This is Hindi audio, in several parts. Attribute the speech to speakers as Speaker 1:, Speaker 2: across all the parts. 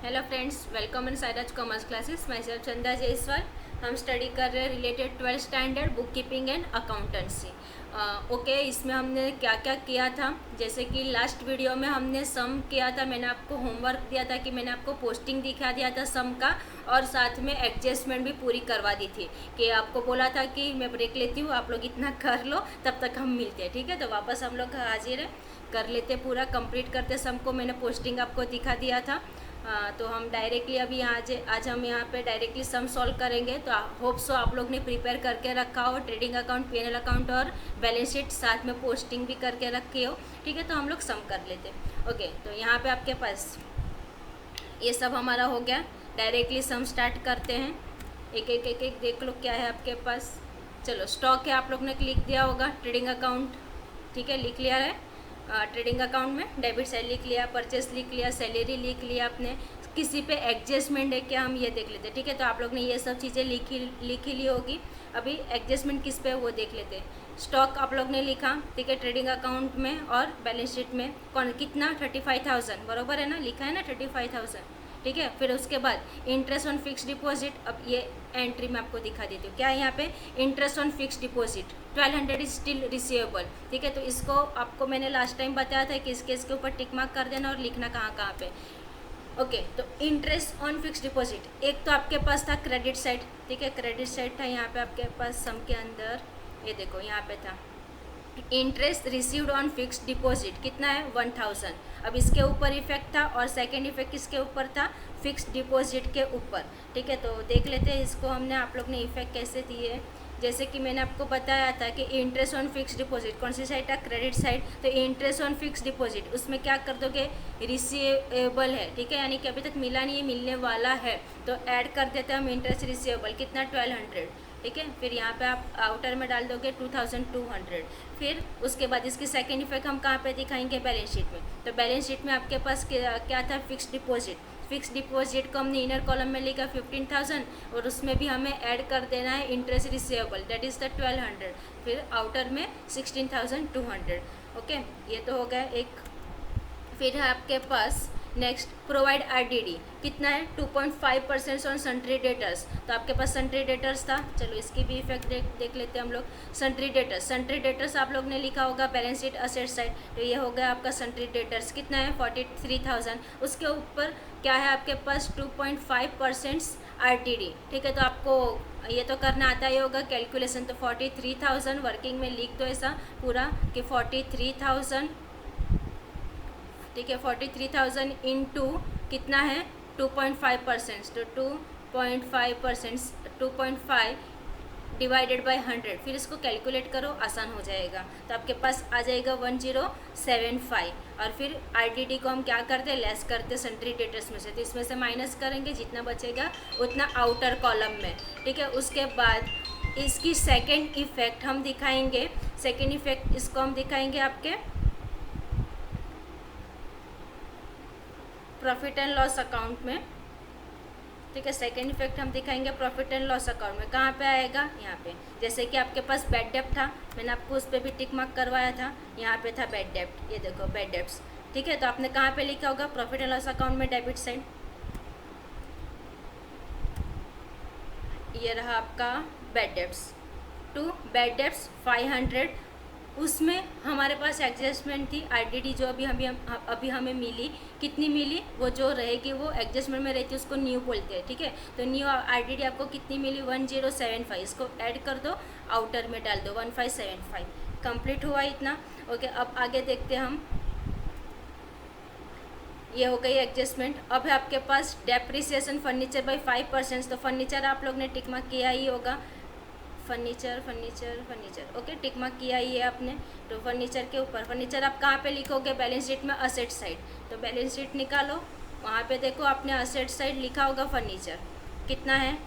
Speaker 1: Hello friends, welcome in Sairaj commerce classes. मैं सेल्फ चंदा जायसवाल। हम स्टडी कर रहे हैं related 12th standard book keeping and accountancy. Okay, इसमें हमने क्या क्या किया था, जैसे कि लास्ट वीडियो में हमने सम किया था। मैंने आपको होमवर्क दिया था कि मैंने आपको पोस्टिंग दिखा दिया था सम का, और साथ में एडजस्टमेंट भी पूरी करवा दी थी कि आपको बोला था कि मैं ब्रेक लेती हूँ, आप लोग इतना कर लो, तब तक हम मिलते हैं। ठीक है, तो वापस हम लोग हाजिर है, कर लेते, पूरा कंप्लीट करते सम को। मैंने पोस्टिंग आपको दिखा दिया था। तो हम डायरेक्टली अभी आज हम यहाँ पे डायरेक्टली सम सॉल्व करेंगे। तो होप सो आप लोग ने प्रिपेयर करके रखा हो, ट्रेडिंग अकाउंट, पीएनएल अकाउंट और बैलेंस शीट, साथ में पोस्टिंग भी करके रखी हो। ठीक है, तो हम लोग सम कर लेते। ओके, तो यहाँ पे आपके पास ये सब हमारा हो गया। डायरेक्टली सम स्टार्ट करते हैं। एक एक एक एक देख लो क्या है आपके पास। चलो, स्टॉक है, आप लोग ने लिख दिया होगा। ट्रेडिंग अकाउंट, ठीक है, लिख लिया है। ट्रेडिंग अकाउंट में डेबिट साइड लिख लिया, परचेस लिख लिया, सैलरी लिख लिया आपने। किसी पे एडजस्टमेंट है क्या, हम ये देख लेते हैं। ठीक है, तो आप लोग ने ये सब चीज़ें लिखी ली होगी। अभी एडजस्टमेंट किस पे है वो देख लेते हैं। स्टॉक आप लोग ने लिखा, ठीक है, ट्रेडिंग अकाउंट में और बैलेंस शीट में कौन कितना 35,000 बरोबर है ना, लिखा है ना 35,000। ठीक है, फिर उसके बाद इंटरेस्ट ऑन फिक्स डिपॉजिट। अब ये एंट्री मैं आपको दिखा देती हूँ क्या है यहाँ पे। Interest on fix deposit 1200 is still receivable. ठीक है, तो इसको आपको मैंने लास्ट टाइम बताया था कि इसके ऊपर टिक मार्क कर देना और लिखना कहाँ कहाँ पे। ओके, तो इंटरेस्ट ऑन फिक्स डिपॉजिट, एक तो आपके पास था क्रेडिट साइड। ठीक है, क्रेडिट साइड था यहाँ पे आपके पास सम के अंदर, ये देखो यहाँ पे था interest received on fix deposit, कितना है 1000। अब इसके ऊपर इफेक्ट था और सेकेंड इफेक्ट किसके ऊपर था, फिक्स डिपॉजिट के ऊपर। ठीक है, तो देख लेते हैं इसको हमने, आप लोग ने इफेक्ट कैसे दिए। जैसे कि मैंने आपको बताया था कि इंटरेस्ट ऑन फिक्स डिपॉजिट कौन सी साइड था, क्रेडिट साइड। तो इंटरेस्ट ऑन फिक्स डिपॉजिट उसमें क्या कर दोगे, रिसीवेबल है। ठीक है, यानी कि अभी तक मिला नहीं है, मिलने वाला है, तो ऐड कर देते हैं हम इंटरेस्ट रिसीवेबल, कितना 1200। ठीक है, फिर यहाँ पे आप आउटर में डाल दोगे 2200। फिर उसके बाद इसकी सेकेंड इफेक्ट हम कहाँ पे दिखाएंगे, बैलेंस शीट में। तो बैलेंस शीट में आपके पास क्या था, फिक्स डिपॉजिट। फिक्स डिपॉजिट को हमने इनर कॉलम में लिखा 15,000, और उसमें भी हमें ऐड कर देना है interest receivable, that is the 1200। फिर आउटर में 16,200। ओके, ये तो हो गया एक। फिर है आपके पास नेक्स्ट प्रोवाइड आरडीडी, कितना है 2.5% ऑन सन्ट्री डेटर्स। तो आपके पास सन्ट्री डेटर्स था, चलो इसकी भी इफेक्ट देख लेते हैं हम लोग। सन्ट्री डेटर्स आप लोग ने लिखा होगा बैलेंस शीट असेट साइड। तो ये हो गया आपका सन्ट्री डेटर्स, कितना है 43,000। उसके ऊपर क्या है आपके पास 2.5% आरटीडी। ठीक है, तो आपको ये तो करना आता ही होगा कैलकुलेशन। तो 43,000 वर्किंग में लिख दो ऐसा पूरा कि 43,000। ठीक है, 43,000 इंटू कितना है 2.5%। तो 2.5%, 2.5 डिवाइडेड बाय 100। फिर इसको कैलकुलेट करो, आसान हो जाएगा। तो आपके पास आ जाएगा 1075। और फिर आरडीडी को हम क्या करते हैं, लेस करते सन्ट्री डेटर्स में से। तो इसमें से माइनस करेंगे, जितना बचेगा उतना आउटर कॉलम में। ठीक है, उसके बाद इसकी सेकेंड इफेक्ट हम दिखाएंगे। सेकेंड इफेक्ट इसको हम दिखाएंगे आपके प्रॉफिट एंड लॉस अकाउंट में। ठीक है, सेकेंड इफेक्ट हम दिखाएंगे प्रॉफिट एंड लॉस अकाउंट में। कहाँ पे आएगा, यहाँ पे। जैसे कि आपके पास बैड डेप्ट था, मैंने आपको उस पर भी टिक मार्क करवाया था। यहाँ पे था बैड डेप्ट, ये देखो बैड डेप्ट्स। ठीक है, तो आपने कहाँ पे लिखा होगा, प्रॉफिट एंड लॉस अकाउंट में डेबिट साइड। ये रहा आपका bad debts. To bad debts 500, उसमें हमारे पास एडजस्टमेंट थी आरडीडी, जो अभी हमें मिली। कितनी मिली, वो जो रहेगी वो एडजस्टमेंट में रहती है, उसको न्यू बोलते हैं। ठीक है, तो न्यू आरडीडी आपको कितनी मिली 1075। इसको ऐड कर दो, आउटर में डाल दो 1575। कंप्लीट हुआ इतना। ओके, अब आगे देखते हैं हम। ये हो गई एडजस्टमेंट। अब है आपके पास डेप्रिसिएशन फर्नीचर बाई 5%। तो फर्नीचर आप लोग ने टिक मार्क किया ही होगा, furniture furniture furniture. Okay, tick mark किया ही है आपने। तो फर्नीचर के ऊपर, फर्नीचर आप कहाँ पे लिखोगे, बैलेंस शीट में असेट साइड। तो बैलेंस शीट निकालो, वहाँ पे देखो आपने असेट साइड लिखा होगा फर्नीचर, कितना है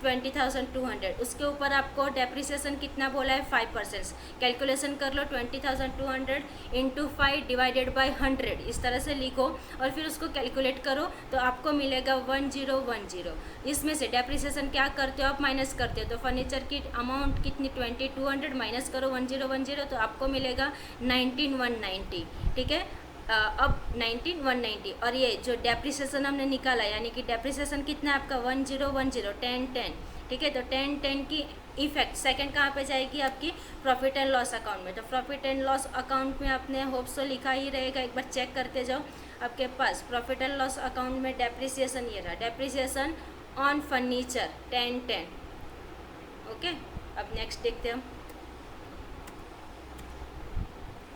Speaker 1: 20,200। उसके ऊपर आपको डेप्रिसिएशन कितना बोला है 5%। कैलकुलेशन कर लो, 20,200 इंटू 5 डिवाइडेड बाई 100, इस तरह से लिखो और फिर उसको कैलकुलेट करो। तो आपको मिलेगा 1010। इसमें से डेप्रिसिएशन क्या करते हो आप, माइनस करते हो। तो फर्नीचर की अमाउंट कितनी 2200, माइनस करो 1010, तो आपको मिलेगा 19,190। ठीक है, अब 190 और ये जो डेप्रिसिएशन हमने निकाला यानी कि डेप्रिसिएशन कितना है आपका 1010 10 ठीक है। तो 10 की इफेक्ट सेकंड कहाँ पे जाएगी आपकी प्रॉफिट एंड लॉस अकाउंट में। तो प्रॉफिट एंड लॉस अकाउंट में आपने होप सो लिखा ही रहेगा, एक बार चेक करते जाओ आपके पास। प्रॉफिट एंड लॉस अकाउंट में डेप्रिसिएशन ये रहा, डेप्रिसिएशन ऑन फर्नीचर 10 ओके। अब नेक्स्ट देखते हैं हम,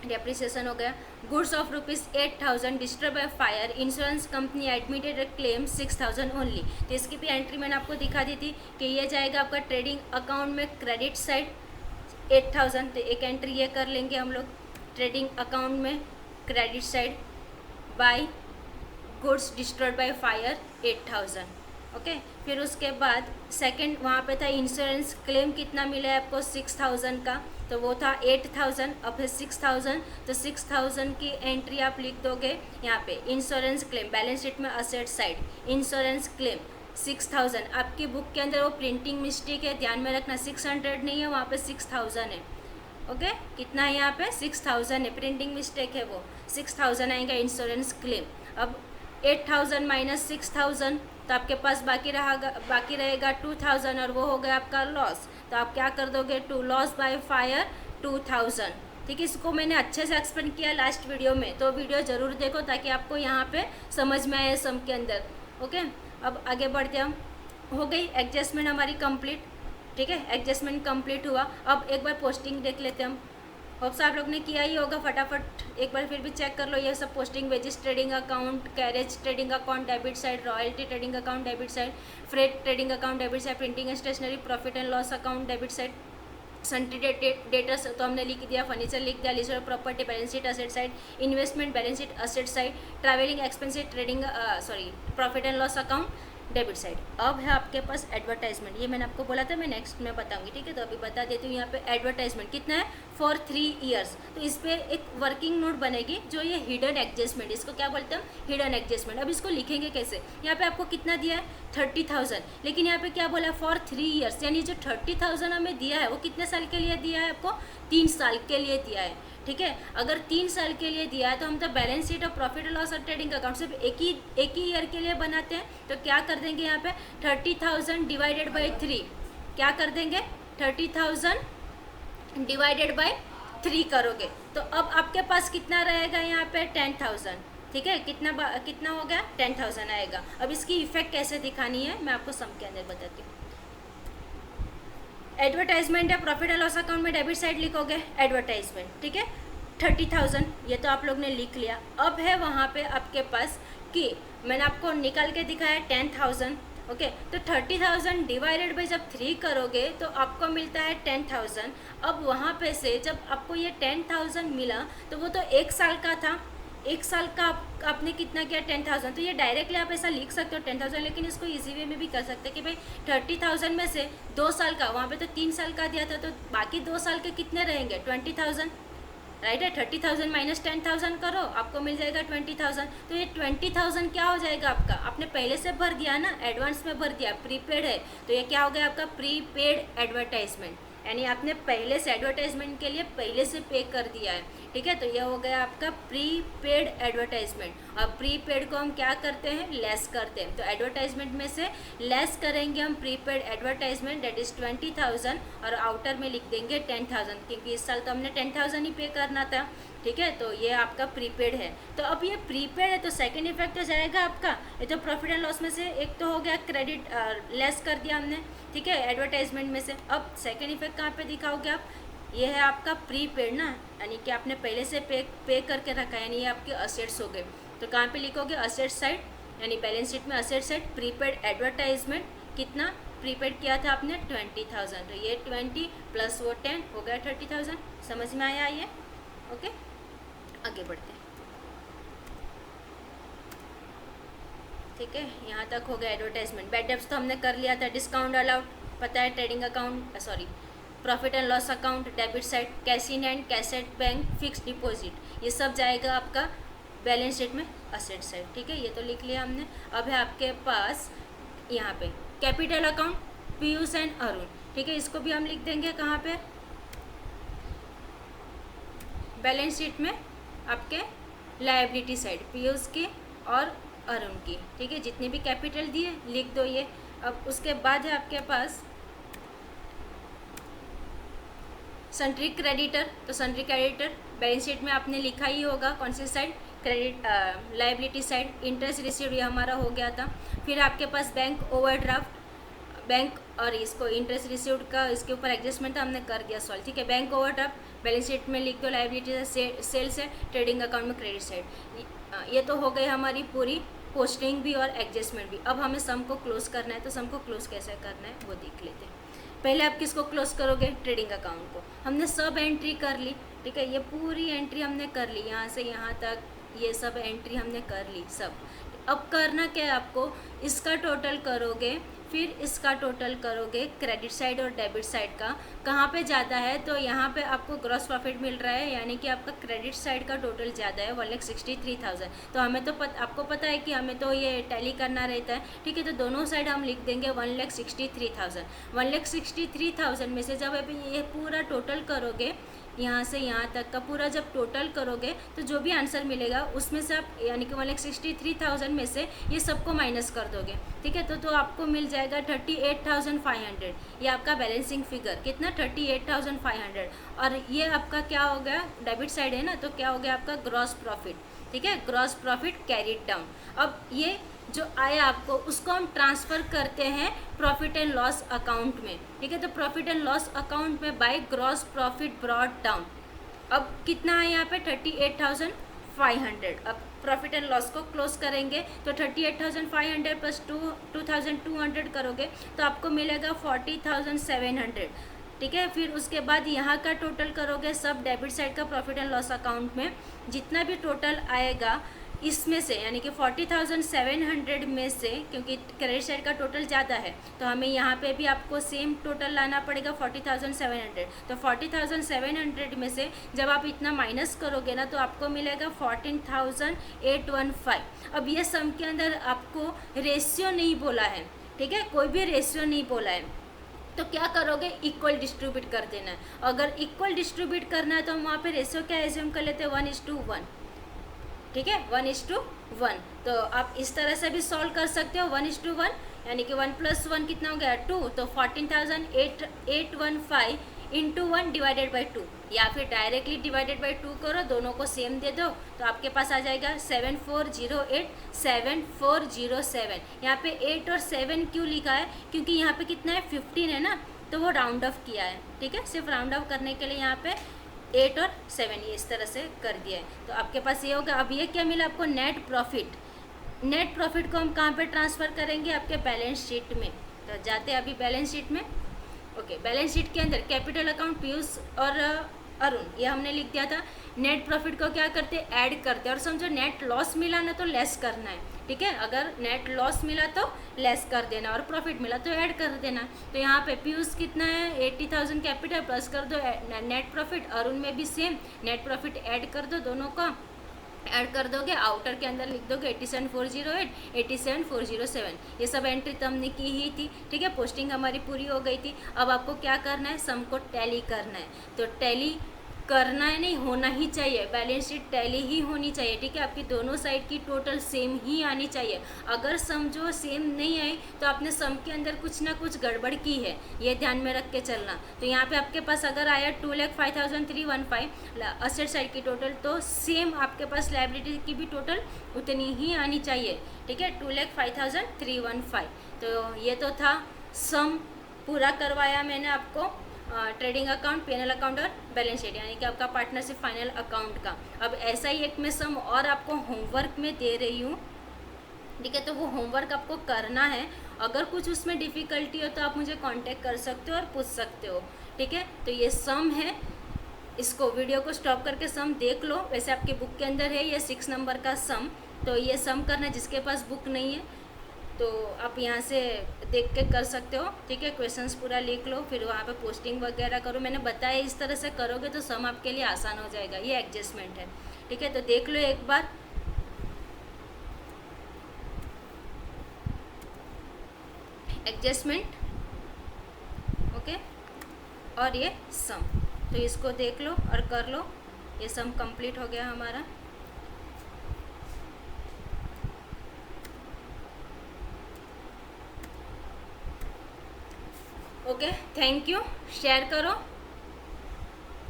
Speaker 1: डेप्रिसिएशन हो गया। Goods of ₹8,000 destroy by fire, insurance company admitted a claim 6,000 only. तो इसकी भी एंट्री मैंने आपको दिखा दी थी कि ये जाएगा आपका ट्रेडिंग अकाउंट में क्रेडिट साइड 8,000। तो एक एंट्री ये कर लेंगे हम लोग ट्रेडिंग अकाउंट में credit side by goods destroyed by fire 8,000 okay. फिर उसके बाद सेकंड वहाँ पे था इंश्योरेंस क्लेम कितना मिला है आपको 6,000 का, तो वो था 8,000। अब है 6,000, तो 6,000 की एंट्री आप लिख दोगे यहाँ पे इंश्योरेंस क्लेम बैलेंस शीट में असेट साइड इंश्योरेंस क्लेम 6,000। आपकी बुक के अंदर वो प्रिंटिंग मिस्टेक है, ध्यान में रखना 600 नहीं है वहाँ पे 6,000 है ओके। कितना है यहाँ पे 6,000 है, प्रिंटिंग मिस्टेक है वो 6,000 आएगा इंश्योरेंस क्लेम। अब 8,000 माइनस 6,000 तो आपके पास बाकी रहेगा 2,000 और वो हो गया आपका लॉस। तो आप क्या कर दोगे टू लॉस बाय फायर 2,000 ठीक है। इसको मैंने अच्छे से एक्सप्लेन किया लास्ट वीडियो में, तो वीडियो ज़रूर देखो ताकि आपको यहाँ पे समझ में आए सम के अंदर ओके। अब आगे बढ़ते हम, हो गई एडजस्टमेंट हमारी कंप्लीट ठीक है, एडजस्टमेंट कंप्लीट हुआ। अब एक बार पोस्टिंग देख लेते हैं हम, होप्स आप लोग ने किया ही होगा, फटाफट एक बार फिर भी चेक कर लो ये सब posting. Wages trading account, carriage trading account debit side, royalty trading account debit side, freight trading account debit side, printing and stationery, profit and loss account debit side, sundry debtors तो हमने लिख दिया, फर्नीचर लिख दिया, leisure property balance sheet asset side, investment balance sheet asset side, travelling expenses trading profit and loss account debit side. अब है आपके पास एडवर्टाइजमेंट, ये मैंने आपको बोला था मैं नेक्स्ट में बताऊंगी ठीक है। तो अभी बता देती हूँ यहाँ पे एडवर्टाइजमेंट कितना है फॉर 3 ईयर्स। तो इस पर एक वर्किंग नोट बनेगी जो ये हिडन एडजस्टमेंट, इसको क्या बोलते हैं हिडन एडजस्टमेंट। अब इसको लिखेंगे कैसे, यहाँ पे आपको कितना दिया है 30,000, लेकिन यहाँ पे क्या बोला है फॉर 3 ईयर्स, यानी जो 30,000 हमें दिया है वो कितने साल के लिए दिया है आपको 3 साल के लिए दिया है ठीक है। अगर 3 साल के लिए दिया है तो हम तो बैलेंस शीट और प्रॉफिट एंड लॉस और ट्रेडिंग अकाउंट सिर्फ एक ही ईयर के लिए बनाते हैं। तो क्या कर देंगे यहाँ पे 30,000 डिवाइडेड बाई 3, क्या कर देंगे 30,000 डिवाइडेड बाई 3 करोगे तो अब आपके पास कितना रहेगा यहाँ पे 10,000 ठीक है। कितना हो गया 10,000 आएगा। अब इसकी इफेक्ट कैसे दिखानी है मैं आपको सम के अंदर बताती हूँ। एडवर्टाइजमेंट है प्रॉफिट एंड लॉस अकाउंट में डेबिट साइड लिखोगे एडवर्टाइजमेंट ठीक है 30,000, ये तो आप लोग ने लिख लिया। अब है वहाँ पे आपके पास कि मैंने आपको निकाल के दिखाया 10,000 ओके। तो 30,000 डिवाइडेड बाई जब 3 करोगे तो आपको मिलता है 10,000। अब वहाँ पे से जब आपको ये 10,000 मिला तो वो तो 1 साल का था, 1 साल का आपने कितना किया 10,000। तो ये डायरेक्टली आप ऐसा लिख सकते हो 10,000, लेकिन इसको इजी वे में भी कर सकते हैं कि भाई 30,000 में से 2 साल का, वहाँ पे तो 3 साल का दिया था तो बाकी 2 साल के कितने रहेंगे 20,000 राइट है। 30,000 माइनस 10,000 करो आपको मिल जाएगा 20,000। तो ये 20,000 क्या हो जाएगा आपका, आपने पहले से भर दिया ना, एडवांस में भर दिया, प्रीपेड है तो ये क्या हो गया आपका प्रीपेड एडवर्टाइजमेंट, यानी आपने पहले से एडवर्टाइजमेंट के लिए पहले से पे कर दिया है ठीक है। तो यह हो गया आपका प्रीपेड एडवर्टाइजमेंट। और प्रीपेड को हम क्या करते हैं लेस करते हैं, तो एडवर्टाइजमेंट में से लेस करेंगे हम प्रीपेड एडवर्टाइजमेंट दैट इज़ 20,000 और आउटर में लिख देंगे 10,000 क्योंकि इस साल तो हमने 10,000 ही पे करना था ठीक है। तो ये आपका प्रीपेड है। तो अब ये प्रीपेड है तो सेकंड इफेक्ट तो जाएगा आपका, ये तो प्रॉफिट एंड लॉस में से एक तो हो गया क्रेडिट लेस कर दिया हमने ठीक है एडवर्टाइजमेंट में से। अब सेकंड इफेक्ट कहाँ पे दिखाओगे आप, ये है आपका प्रीपेड ना, यानी कि आपने पहले से पे करके रखा है, यानी ये आपके असेट्स हो गए। तो कहाँ पे लिखोगे असेट साइड, यानी बैलेंस शीट में असेट साइड प्रीपेड एडवर्टाइजमेंट कितना प्रीपेड किया था आपने 20,000, तो ये 20 प्लस वो 10 हो गया 30,000। समझ में आया ये ओके। आगे बढ़ते हैं ठीक है, यहाँ तक हो गया एडवर्टाइजमेंट। बैड डेब्ट्स तो हमने कर लिया था, डिस्काउंट अलाउड पता है, trading account profit and loss account debit side, cash in and cassette bank fix deposit, ये सब जाएगा आपका बैलेंस शीट में असेट साइड ठीक है। ये तो लिख लिया हमने। अब है आपके पास यहाँ पे capital account Piyush and Arun ठीक है, इसको भी हम लिख देंगे कहाँ पे बैलेंस शीट में आपके लायबिलिटी साइड, पीयूष की और अरुण की, ठीक है। जितने भी कैपिटल दिए लिख दो ये। अब उसके बाद है आपके पास सन्ट्री क्रेडिटर। तो सन्ट्री क्रेडिटर बैलेंस शीट में आपने लिखा ही होगा कौन सी side, credit liability side. Interest received ये हमारा हो गया था। फिर आपके पास बैंक ओवरड्राफ्ट, बैंक और इसको इंटरेस्ट रिसीव्ड का इसके ऊपर एडजस्टमेंट हमने कर दिया सॉल्व, ठीक है। बैंक ओवरड्राफ्ट बैलेंस शीट में लिख दो, लायबिलिटी से सेल्स है, ट्रेडिंग अकाउंट में क्रेडिट साइड। ये तो हो गई हमारी पूरी पोस्टिंग भी और एडजस्टमेंट भी। अब हमें सम को क्लोज करना है, तो सम को क्लोज कैसे करना है वो देख लेते हैं। पहले आप किसको क्लोज करोगे, ट्रेडिंग अकाउंट को। हमने सब एंट्री कर ली, ठीक है। ये पूरी एंट्री हमने कर ली, यहाँ से यहाँ तक ये सब एंट्री हमने कर ली सब। अब करना क्या है आपको, इसका टोटल करोगे, फिर इसका टोटल करोगे, क्रेडिट साइड और डेबिट साइड का कहाँ पे ज़्यादा है, तो यहाँ पे आपको ग्रॉस प्रॉफिट मिल रहा है, यानी कि आपका क्रेडिट साइड का टोटल ज़्यादा है 1,63,000। तो हमें तो आपको पता है कि हमें तो ये टैली करना रहता है, ठीक है। तो दोनों साइड हम लिख देंगे 1,63,000। 1,63,000 में से जब अभी ये पूरा टोटल करोगे, यहाँ से यहाँ तक का पूरा जब टोटल करोगे, तो जो भी आंसर मिलेगा उसमें से आप यानी कि 1,63,000 में से ये सबको माइनस कर दोगे, ठीक है। तो आपको मिल जाएगा 38,500। ये आपका बैलेंसिंग फिगर कितना, 38,500। और ये आपका क्या हो गया, डेबिट साइड है ना, तो क्या हो गया आपका ग्रॉस प्रॉफिट, ठीक है। Gross profit carried down. अब ये जो आया आपको उसको हम ट्रांसफ़र करते हैं प्रॉफिट एंड लॉस अकाउंट में, ठीक है। तो प्रॉफिट एंड लॉस अकाउंट में by gross profit brought down. अब कितना है यहाँ पे 38,500। अब प्रॉफिट एंड लॉस को क्लोज करेंगे तो 38,500 प्लस 2,200 करोगे तो आपको मिलेगा 40,700, ठीक है। फिर उसके बाद यहाँ का टोटल करोगे सब डेबिट साइड का प्रॉफिट एंड लॉस अकाउंट में, जितना भी टोटल आएगा इसमें से यानी कि 40,700 में से, क्योंकि क्रेडिट साइड का टोटल ज़्यादा है तो हमें यहाँ पे भी आपको सेम टोटल लाना पड़ेगा 40,700। तो 40,700 में से जब आप इतना माइनस करोगे ना तो आपको मिलेगा 14,815। अब ये सम के अंदर आपको रेशियो नहीं बोला है, ठीक है, कोई भी रेशियो नहीं बोला है। तो क्या करोगे, इक्वल डिस्ट्रीब्यूट कर देना है। अगर इक्वल डिस्ट्रीब्यूट करना है तो हम वहाँ पे रेशियो क्या एज्यूम कर लेते हैं, 1:1, ठीक है, 1:1। तो आप इस तरह से भी सॉल्व कर सकते हो 1:1, यानी कि 1 + 1 कितना हो गया 2, तो 14,815 × 1 डिवाइडेड बाई 2, या फिर डायरेक्टली डिवाइडेड बाई 2 करो, दोनों को सेम दे दो तो आपके पास आ जाएगा 7408 7407। यहाँ पे 8 और 7 क्यों लिखा है, क्योंकि यहाँ पे कितना है 15 है ना, तो वो राउंड ऑफ किया है, ठीक है। सिर्फ राउंड ऑफ करने के लिए यहाँ पे 8 और 7 ये इस तरह से कर दिया है। तो आपके पास ये होगा। अब ये क्या मिला आपको, नेट प्रॉफिट। नेट प्रॉफिट को हम कहाँ पे ट्रांसफ़र करेंगे, आपके बैलेंस शीट में। तो जाते हैं अभी बैलेंस शीट में। ओके, बैलेंस शीट के अंदर कैपिटल अकाउंट पीयूष और अरुण ये हमने लिख दिया था। नेट प्रॉफिट को क्या करते हैं, ऐड करते हैं। और समझो नेट लॉस मिला ना तो लेस करना है, ठीक है। अगर नेट लॉस मिला तो लेस कर देना और प्रॉफिट मिला तो ऐड कर देना। तो यहाँ पे पीयूष कितना है 80,000 कैपिटल प्लस कर दो नेट प्रॉफिट, अरुण में भी सेम नेट प्रॉफिट ऐड कर दो, दोनों का ऐड कर दोगे, आउटर के अंदर लिख दोगे 87,408 87,407। ये सब एंट्री तो हमने की ही थी, ठीक है। पोस्टिंग हमारी पूरी हो गई थी। अब आपको क्या करना है, सम को टैली करना है। तो टैली करना है, नहीं होना ही चाहिए, बैलेंस शीट टैली ही होनी चाहिए, ठीक है। आपकी दोनों साइड की टोटल सेम ही आनी चाहिए। अगर समझो सेम नहीं आई तो आपने सम के अंदर कुछ ना कुछ गड़बड़ की है, ये ध्यान में रख के चलना। तो यहाँ पे आपके पास अगर आया 2,05,315 असेट साइड की टोटल, तो सेम आपके पास लायबिलिटी की भी टोटल उतनी ही आनी चाहिए, ठीक है, 2,05,315। तो ये तो था सम, पूरा करवाया मैंने आपको ट्रेडिंग अकाउंट, पीएनएल अकाउंट और बैलेंस शीट, यानी कि आपका पार्टनरशिप फाइनल अकाउंट का। अब ऐसा ही एक मैं सम और आपको होमवर्क में दे रही हूँ, ठीक है। तो वो होमवर्क आपको करना है। अगर कुछ उसमें डिफ़िकल्टी हो तो आप मुझे कांटेक्ट कर सकते हो और पूछ सकते हो, ठीक है। तो ये सम है, इसको वीडियो को स्टॉप करके सम देख लो। वैसे आपके बुक के अंदर है ये 6 नंबर का सम। तो ये सम करना, जिसके पास बुक नहीं है तो आप यहाँ से देख के कर सकते हो, ठीक है। क्वेश्चंस पूरा लिख लो, फिर वहाँ पे पोस्टिंग वगैरह करो। मैंने बताया इस तरह से करोगे तो सम आपके लिए आसान हो जाएगा। ये एडजस्टमेंट है, ठीक है। तो देख लो एक बार। एडजस्टमेंट, ओके, और ये सम, तो इसको देख लो और कर लो। ये सम कंप्लीट हो गया हमारा। Okay, thank you. शेयर करो,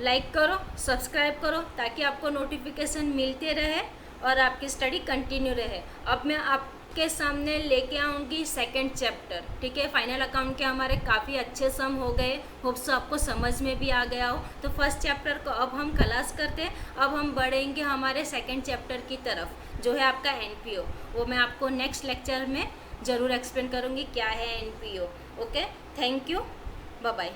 Speaker 1: लाइक करो, सब्सक्राइब करो, ताकि आपको नोटिफिकेशन मिलते रहे और आपकी स्टडी कंटिन्यू रहे। अब मैं आपके सामने लेके आऊँगी सेकंड चैप्टर, ठीक है। फाइनल अकाउंट के हमारे काफ़ी अच्छे सम हो गए, होप्स आपको समझ में भी आ गया हो। तो फर्स्ट चैप्टर को अब हम खलास करते हैं। अब हम बढ़ेंगे हमारे सेकंड चैप्टर की तरफ, जो है आपका एनपीओ। वो मैं आपको नेक्स्ट लेक्चर में ज़रूर एक्सप्लेन करूँगी क्या है NPO. Okay, thank you, bye bye.